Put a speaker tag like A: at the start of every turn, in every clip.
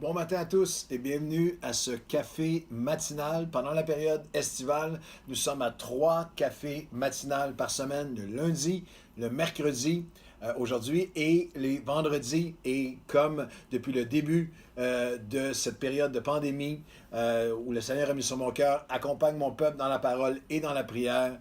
A: Bon matin à tous et bienvenue à ce café matinal. Pendant la période estivale, nous sommes à 3 cafés matinales par semaine, le lundi, le mercredi aujourd'hui et les vendredis. Et comme depuis le début de cette période de pandémie où le Seigneur a mis sur mon cœur, accompagne mon peuple dans la parole et dans la prière.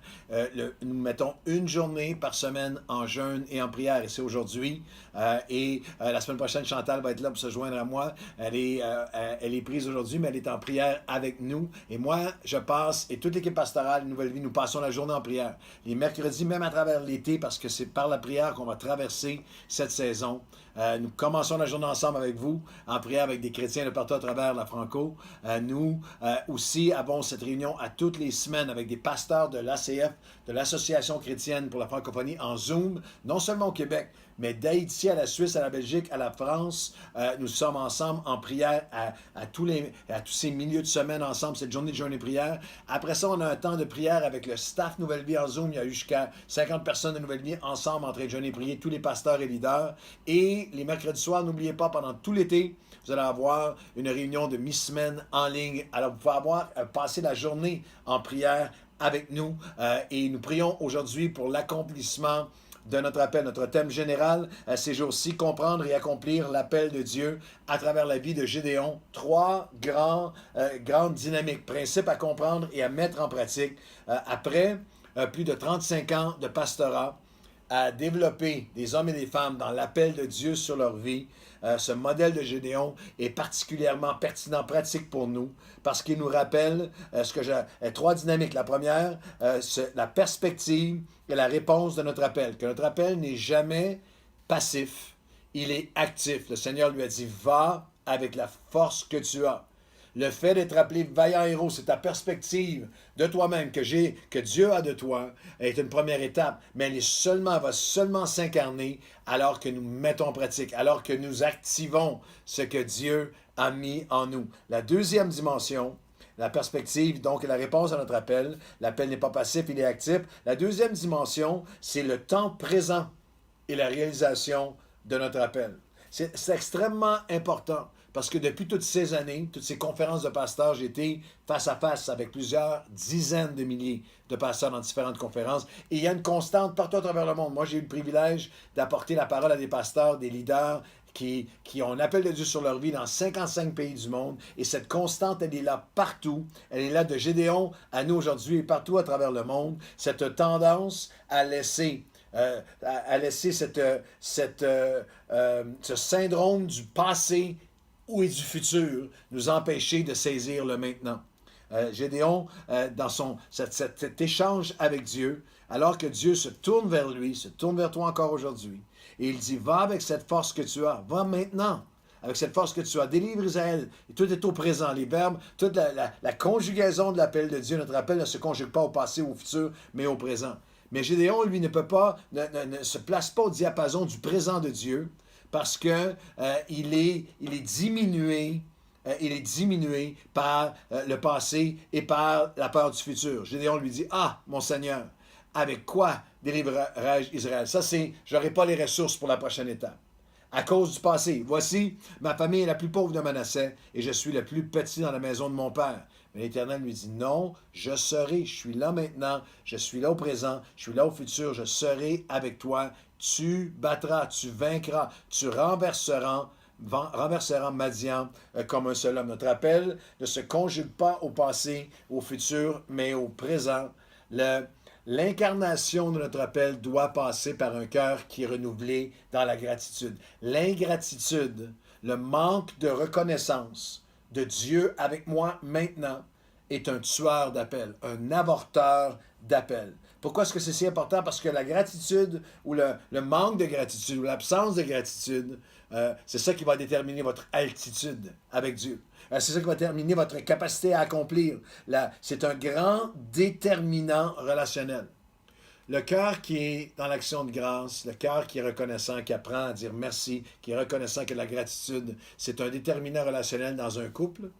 A: Nous mettons une journée par semaine en jeûne et en prière et c'est aujourd'hui. La semaine prochaine, Chantal va être là pour se joindre à moi. Elle est prise aujourd'hui, mais elle est en prière avec nous. Et moi, je passe, et toute l'équipe pastorale Nouvelle Vie, nous passons la journée en prière. Les mercredis, même à travers l'été, parce que c'est par la prière qu'on va traverser cette saison. Nous commençons la journée ensemble avec vous, en prière avec des chrétiens de partout à travers la Franco. Nous aussi avons cette réunion à toutes les semaines avec des pasteurs de l'ACF, de l'Association chrétienne pour la francophonie, en Zoom, non seulement au Québec, mais d'Haïti à la Suisse, à la Belgique, à la France. Nous sommes ensemble en prière à tous ces milieux de semaine ensemble, cette journée de jeûne et prière. Après ça, on a un temps de prière avec le staff Nouvelle Vie en Zoom. Il y a eu jusqu'à 50 personnes de Nouvelle Vie ensemble en train de jeûner et prier, tous les pasteurs et leaders. Et les mercredis soirs, n'oubliez pas, pendant tout l'été, vous allez avoir une réunion de mi-semaine en ligne. Alors, vous pouvez passer la journée en prière avec nous. Et nous prions aujourd'hui pour l'accomplissement de notre appel. Notre thème général ces jours-ci, comprendre et accomplir l'appel de Dieu à travers la vie de Gédéon. Trois grandes dynamiques, principes à comprendre et à mettre en pratique. Après plus de 35 ans de pastorat, à développer des hommes et des femmes dans l'appel de Dieu sur leur vie. Ce modèle de Gédéon est particulièrement pertinent, pratique pour nous, parce qu'il nous rappelle trois dynamiques. La première, c'est la perspective et la réponse de notre appel. Que notre appel n'est jamais passif, il est actif. Le Seigneur lui a dit, va avec la force que tu as. Le fait d'être appelé vaillant héros, c'est ta perspective de toi-même que Dieu a de toi, est une première étape, mais elle va seulement s'incarner alors que nous mettons en pratique, alors que nous activons ce que Dieu a mis en nous. La deuxième dimension, la perspective, donc la réponse à notre appel. L'appel n'est pas passif, il est actif. La deuxième dimension, c'est le temps présent et la réalisation de notre appel. C'est extrêmement important parce que depuis toutes ces années, toutes ces conférences de pasteurs, j'ai été face à face avec plusieurs dizaines de milliers de pasteurs dans différentes conférences. Et il y a une constante partout à travers le monde. Moi, j'ai eu le privilège d'apporter la parole à des pasteurs, des leaders qui ont un appel de Dieu sur leur vie dans 55 pays du monde. Et cette constante, elle est là partout. Elle est là de Gédéon à nous aujourd'hui et partout à travers le monde. Cette tendance à laisser ce syndrome du passé ou et du futur nous empêcher de saisir le maintenant. Gédéon, dans cet échange avec Dieu, alors que Dieu se tourne vers lui, se tourne vers toi encore aujourd'hui, et il dit, va avec cette force que tu as, va maintenant, avec cette force que tu as, délivre Israël, et tout est au présent, les verbes, toute la conjugaison de l'appel de Dieu, notre appel ne se conjugue pas au passé ou au futur, mais au présent. Mais Gédéon, lui, ne se place pas au diapason du présent de Dieu, parce que il est diminué par le passé et par la peur du futur. Gédéon lui dit, ah, mon Seigneur, avec quoi délivrerai-je Israël? Ça, je n'aurai pas les ressources pour la prochaine étape. À cause du passé. Voici, ma famille est la plus pauvre de Manassé et je suis le plus petit dans la maison de mon père. Mais l'Éternel lui dit, non, je serai, je suis là maintenant, je suis là au présent, je suis là au futur, je serai avec toi, tu battras, tu vaincras, tu renverseras Madian comme un seul homme. Notre appel ne se conjugue pas au passé, au futur, mais au présent. L'incarnation de notre appel doit passer par un cœur qui est renouvelé dans la gratitude. L'ingratitude, le manque de reconnaissance de Dieu avec moi maintenant est un tueur d'appel, un avorteur d'appel. Pourquoi est-ce que c'est si important? Parce que la gratitude ou le manque de gratitude ou l'absence de gratitude, c'est ça qui va déterminer votre altitude avec Dieu. C'est ça qui va déterminer votre capacité à accomplir. C'est un grand déterminant relationnel. Le cœur qui est dans l'action de grâce, le cœur qui est reconnaissant, qui apprend à dire merci, qui est reconnaissant que la gratitude, c'est un déterminant relationnel dans un couple,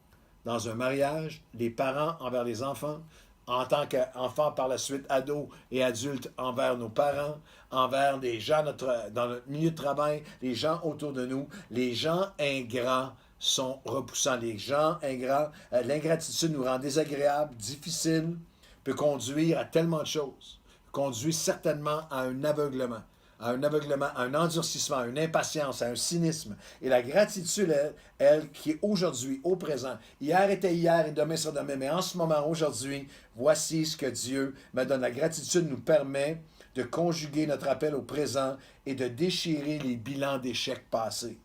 A: dans un mariage, les parents envers les enfants, en tant qu'enfants par la suite, ados et adultes envers nos parents, envers les gens dans notre milieu de travail, les gens autour de nous, les gens ingrats sont repoussants. Les gens ingrats, l'ingratitude nous rend désagréables, difficile, peut conduire à tellement de choses. Conduit certainement à un aveuglement, à un endurcissement, à une impatience, à un cynisme. Et la gratitude, elle, qui est aujourd'hui, au présent, hier était hier et demain sera demain, mais en ce moment, aujourd'hui, voici ce que Dieu me donne. La gratitude nous permet de conjuguer notre appel au présent et de déchirer les bilans d'échecs passés.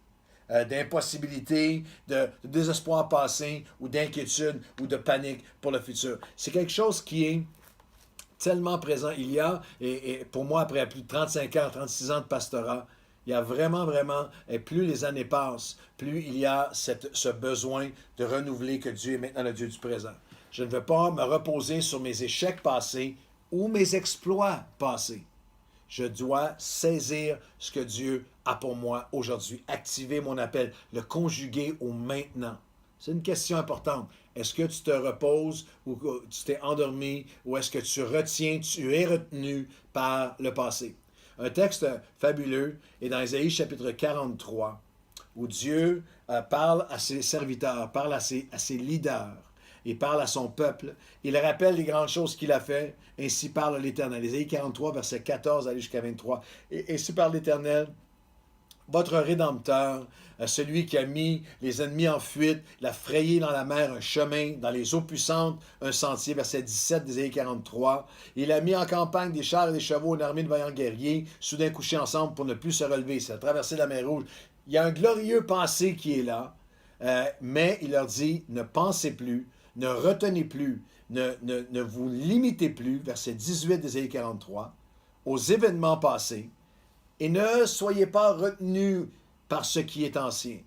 A: D'impossibilité, de désespoir passé, ou d'inquiétude, ou de panique pour le futur. C'est quelque chose qui est tellement présent. Il y a, et pour moi, après plus de 35 ans, 36 ans de pastorat, il y a vraiment, et plus les années passent, plus il y a ce besoin de renouveler que Dieu est maintenant le Dieu du présent. Je ne veux pas me reposer sur mes échecs passés ou mes exploits passés. Je dois saisir ce que Dieu a pour moi aujourd'hui, activer mon appel, le conjuguer au maintenant. C'est une question importante. Est-ce que tu te reposes ou tu t'es endormi ou est-ce que tu retiens, tu es retenu par le passé? Un texte fabuleux est dans Ésaïe chapitre 43 où Dieu parle à ses serviteurs, parle à ses leaders. Il parle à son peuple. Il rappelle les grandes choses qu'il a fait. Ainsi parle l'Éternel. Ésaïe 43, verset 14 aller jusqu'à 23. Et ainsi parle l'Éternel, votre Rédempteur, celui qui a mis les ennemis en fuite, l'a frayé dans la mer un chemin, dans les eaux puissantes un sentier, verset 17 d'Ésaïe 43. Il a mis en campagne des chars et des chevaux, une armée de vaillants guerriers, soudain couchés ensemble pour ne plus se relever. C'est la traversée de la mer Rouge. Il y a un glorieux passé qui est là, mais il leur dit, ne pensez plus, ne retenez plus, ne vous limitez plus, verset 18 d'Ésaïe 43, aux événements passés, et ne soyez pas retenus par ce qui est ancien.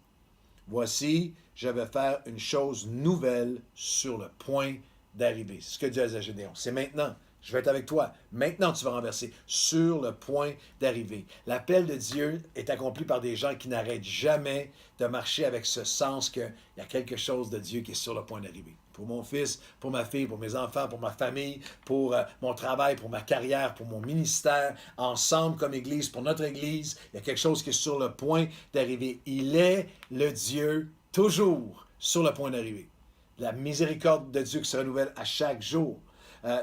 A: Voici, je vais faire une chose nouvelle sur le point d'arriver. C'est ce que Dieu a dit à Gédéon. C'est maintenant. Je vais être avec toi. Maintenant, tu vas renverser sur le point d'arriver. L'appel de Dieu est accompli par des gens qui n'arrêtent jamais de marcher avec ce sens qu'il y a quelque chose de Dieu qui est sur le point d'arriver. Pour mon fils, pour ma fille, pour mes enfants, pour ma famille, pour mon travail, pour ma carrière, pour mon ministère, ensemble comme Église, pour notre Église, il y a quelque chose qui est sur le point d'arriver. Il est le Dieu toujours sur le point d'arriver. La miséricorde de Dieu qui se renouvelle à chaque jour.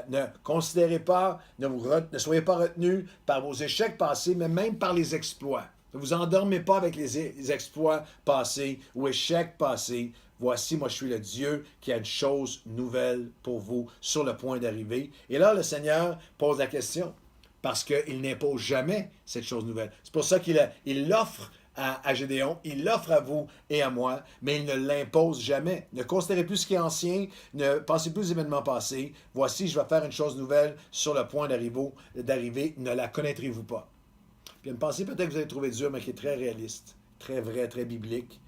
A: Ne considérez pas, ne soyez pas retenus par vos échecs passés, mais même par les exploits. Ne vous endormez pas avec les exploits passés ou échecs passés. Voici, moi, je suis le Dieu qui a une chose nouvelle pour vous sur le point d'arriver. Et là, le Seigneur pose la question, parce qu'il n'impose jamais cette chose nouvelle. C'est pour ça qu'il l'offre à Gédéon, il l'offre à vous et à moi, mais il ne l'impose jamais. Ne considérez plus ce qui est ancien, ne pensez plus aux événements passés. Voici, je vais faire une chose nouvelle sur le point d'arriver, ne la connaîtrez-vous pas. Puis une pensée peut-être que vous allez trouver dure, mais qui est très réaliste, très vraie, très biblique.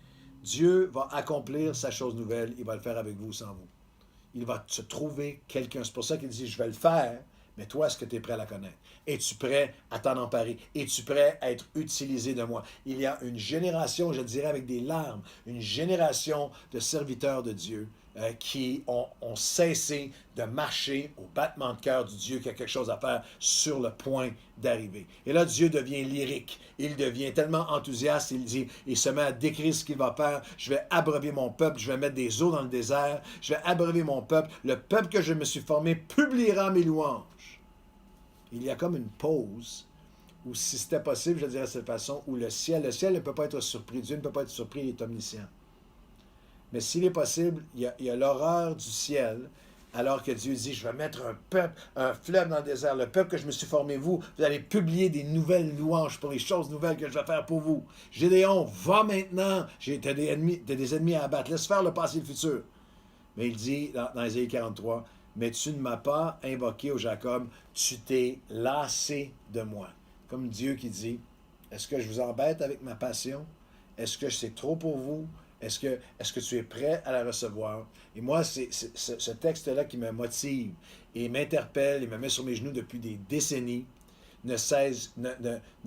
A: Dieu va accomplir sa chose nouvelle, il va le faire avec vous ou sans vous. Il va se trouver quelqu'un. C'est pour ça qu'il dit, je vais le faire, mais toi, est-ce que tu es prêt à la connaître? Es-tu prêt à t'en emparer? Es-tu prêt à être utilisé de moi? Il y a une génération, je dirais avec des larmes, une génération de serviteurs de Dieu qui ont cessé de marcher au battement de cœur du Dieu qui a quelque chose à faire sur le point d'arriver. Et là, Dieu devient lyrique. Il devient tellement enthousiaste, il dit, il se met à décrire ce qu'il va faire. Je vais abreuver mon peuple, je vais mettre des eaux dans le désert, je vais abreuver mon peuple. Le peuple que je me suis formé publiera mes louanges. Il y a comme une pause où, si c'était possible, je dirais de cette façon, où le ciel ne peut pas être surpris. Dieu ne peut pas être surpris, il est omniscient. Mais s'il est possible, il y a l'horreur du ciel, alors que Dieu dit, je vais mettre un fleuve dans le désert, le peuple que je me suis formé, vous allez publier des nouvelles louanges pour les choses nouvelles que je vais faire pour vous. Gédéon, va maintenant, t'as des ennemis à abattre, laisse faire le passé et le futur. Mais il dit, dans Ésaïe 43, mais tu ne m'as pas invoqué, ô Jacob, tu t'es lassé de moi. Comme Dieu qui dit, est-ce que je vous embête avec ma passion? Est-ce que c'est trop pour vous? Est-ce que tu es prêt à la recevoir? Et moi, c'est ce texte-là qui me motive et m'interpelle et me met sur mes genoux depuis des décennies. Ne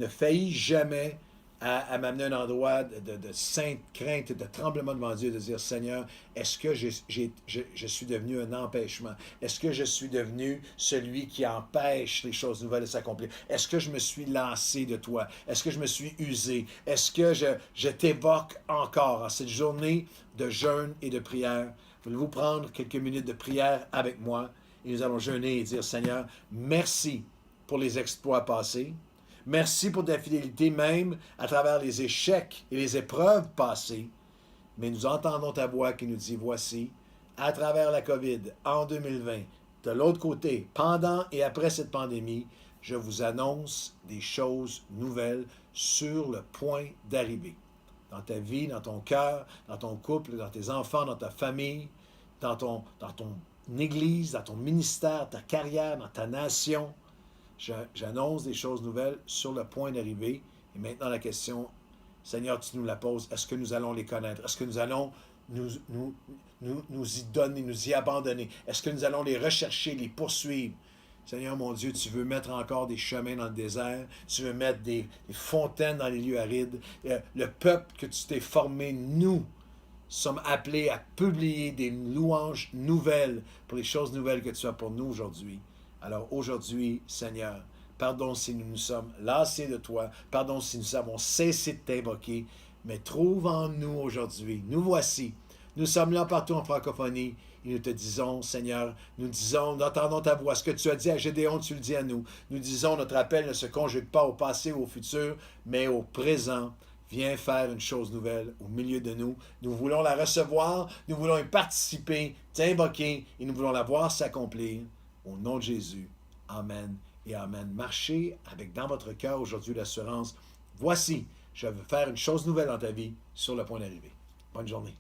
A: faillit jamais à m'amener à un endroit de sainte crainte et de tremblement devant Dieu, de dire, Seigneur, est-ce que je suis devenu un empêchement? Est-ce que je suis devenu celui qui empêche les choses nouvelles de s'accomplir? Est-ce que je me suis lassé de toi? Est-ce que je me suis usé? Est-ce que je t'évoque encore en cette journée de jeûne et de prière? Voulez-vous prendre quelques minutes de prière avec moi? Et nous allons jeûner et dire, Seigneur, merci pour les exploits passés. Merci pour ta fidélité même à travers les échecs et les épreuves passées. Mais nous entendons ta voix qui nous dit, voici, à travers la COVID en 2020, de l'autre côté, pendant et après cette pandémie, je vous annonce des choses nouvelles sur le point d'arriver. Dans ta vie, dans ton cœur, dans ton couple, dans tes enfants, dans ta famille, dans ton église, dans ton ministère, ta carrière, dans ta nation. J'annonce des choses nouvelles sur le point d'arriver. Et maintenant, la question, Seigneur, tu nous la poses. Est-ce que nous allons les connaître? Est-ce que nous allons nous y donner, nous y abandonner? Est-ce que nous allons les rechercher, les poursuivre? Seigneur, mon Dieu, tu veux mettre encore des chemins dans le désert. Tu veux mettre des fontaines dans les lieux arides. Le peuple que tu t'es formé, nous, sommes appelés à publier des louanges nouvelles pour les choses nouvelles que tu as pour nous aujourd'hui. Alors aujourd'hui, Seigneur, pardon si nous nous sommes lassés de toi, pardon si nous avons cessé de t'invoquer, mais trouve en nous aujourd'hui, nous voici, nous sommes là partout en francophonie, et nous te disons, Seigneur, nous entendons ta voix, ce que tu as dit à Gédéon, tu le dis à nous, nous disons, notre appel ne se conjugue pas au passé ou au futur, mais au présent. Viens faire une chose nouvelle au milieu de nous. Nous voulons la recevoir, nous voulons y participer, t'invoquer, et nous voulons la voir s'accomplir. Au nom de Jésus. Amen et Amen. Marchez avec dans votre cœur aujourd'hui l'assurance. Voici, je veux faire une chose nouvelle dans ta vie sur le point d'arriver. Bonne journée.